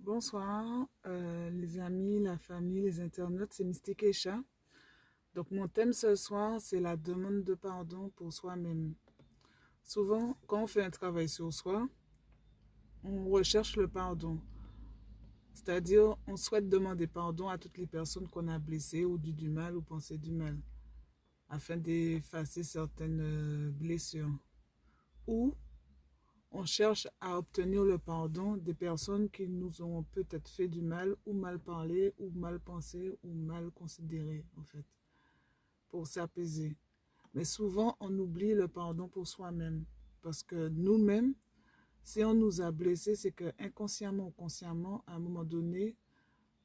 Bonsoir, les amis, la famille, les internautes, c'est Mystique Echa. Donc mon thème ce soir, c'est la demande de pardon pour soi-même. Souvent, quand on fait un travail sur soi, on recherche le pardon. C'est-à-dire, on souhaite demander pardon à toutes les personnes qu'on a blessées ou dit du mal ou pensé du mal, afin d'effacer certaines blessures. Ou on cherche à obtenir le pardon des personnes qui nous ont peut-être fait du mal ou mal parlé ou mal pensé ou mal considéré, en fait, pour s'apaiser. Mais souvent, on oublie le pardon pour soi-même. Parce que nous-mêmes, si on nous a blessés, c'est que inconsciemment ou consciemment, à un moment donné,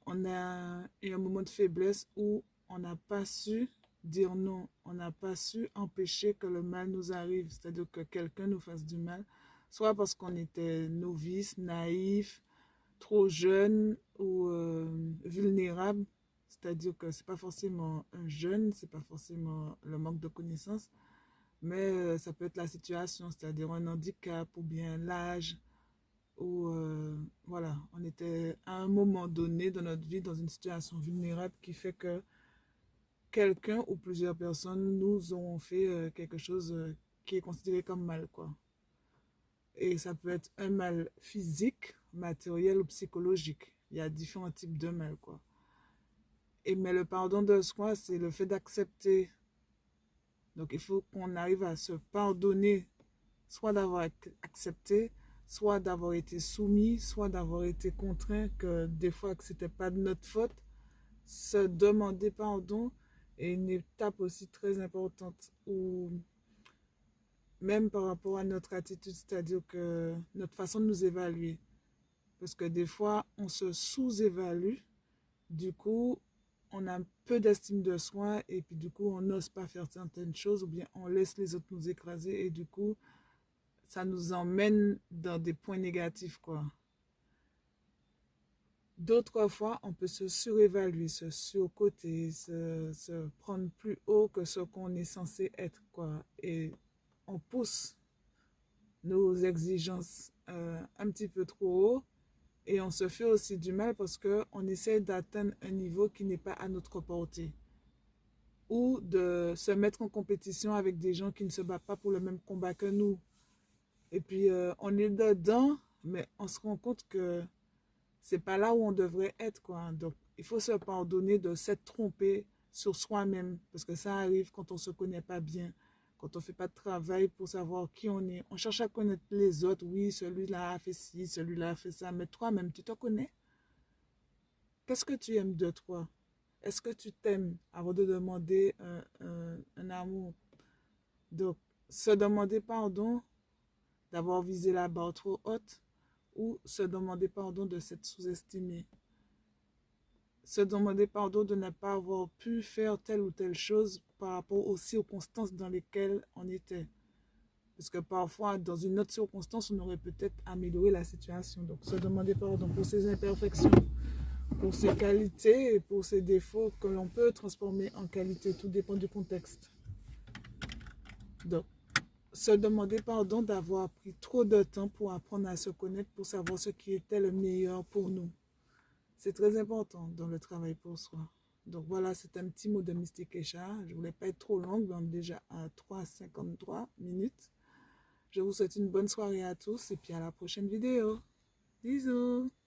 on a eu un moment de faiblesse où on n'a pas su dire non. On n'a pas su empêcher que le mal nous arrive. C'est-à-dire que quelqu'un nous fasse du mal, soit parce qu'on était novice, naïf, trop jeune ou vulnérable. C'est-à-dire que c'est pas forcément un jeune, c'est pas forcément le manque de connaissances, mais ça peut être la situation, c'est-à-dire un handicap ou bien l'âge, ou voilà, on était à un moment donné dans notre vie dans une situation vulnérable qui fait que quelqu'un ou plusieurs personnes nous ont fait quelque chose qui est considéré comme mal, quoi. Et ça peut être un mal physique, matériel ou psychologique. Il y a différents types de mal, quoi. Mais le pardon de soi, c'est le fait d'accepter. Donc il faut qu'on arrive à se pardonner, soit d'avoir accepté, soit d'avoir été soumis, soit d'avoir été contraint, que des fois que c'était pas de notre faute. Se demander pardon est une étape aussi très importante, où même par rapport à notre attitude, c'est-à-dire que notre façon de nous évaluer. Parce que des fois, on se sous-évalue, du coup, on a peu d'estime de soi et puis du coup, on n'ose pas faire certaines choses ou bien on laisse les autres nous écraser et du coup, ça nous emmène dans des points négatifs, quoi. D'autres fois, on peut se surévaluer, se surcoter, se prendre plus haut que ce qu'on est censé être, quoi. Et on pousse nos exigences un petit peu trop haut et on se fait aussi du mal parce qu'on essaie d'atteindre un niveau qui n'est pas à notre portée ou de se mettre en compétition avec des gens qui ne se battent pas pour le même combat que nous. Et puis, on est dedans, mais on se rend compte que c'est pas là où on devrait être, quoi. Donc, il faut se pardonner de s'être trompé sur soi-même, parce que ça arrive quand on se connaît pas bien, quand on fait pas de travail pour savoir qui on est. On cherche à connaître les autres. Oui, celui-là a fait ci, celui-là a fait ça, mais toi-même, tu te connais? Qu'est-ce que tu aimes de toi? Est-ce que tu t'aimes avant de demander un amour? Donc, se demander pardon d'avoir visé la barre trop haute ou se demander pardon de s'être sous-estimé. Se demander pardon de ne pas avoir pu faire telle ou telle chose par rapport aux circonstances dans lesquelles on était. Parce que parfois, dans une autre circonstance, on aurait peut-être amélioré la situation. Donc, se demander pardon pour ses imperfections, pour ses qualités et pour ses défauts que l'on peut transformer en qualité. Tout dépend du contexte. Donc, se demander pardon d'avoir pris trop de temps pour apprendre à se connaître, pour savoir ce qui était le meilleur pour nous. C'est très important dans le travail pour soi. Donc voilà, c'est un petit mot de Mystique Echa. Je ne voulais pas être trop longue, on est déjà à 3,53 minutes. Je vous souhaite une bonne soirée à tous et puis à la prochaine vidéo. Bisous!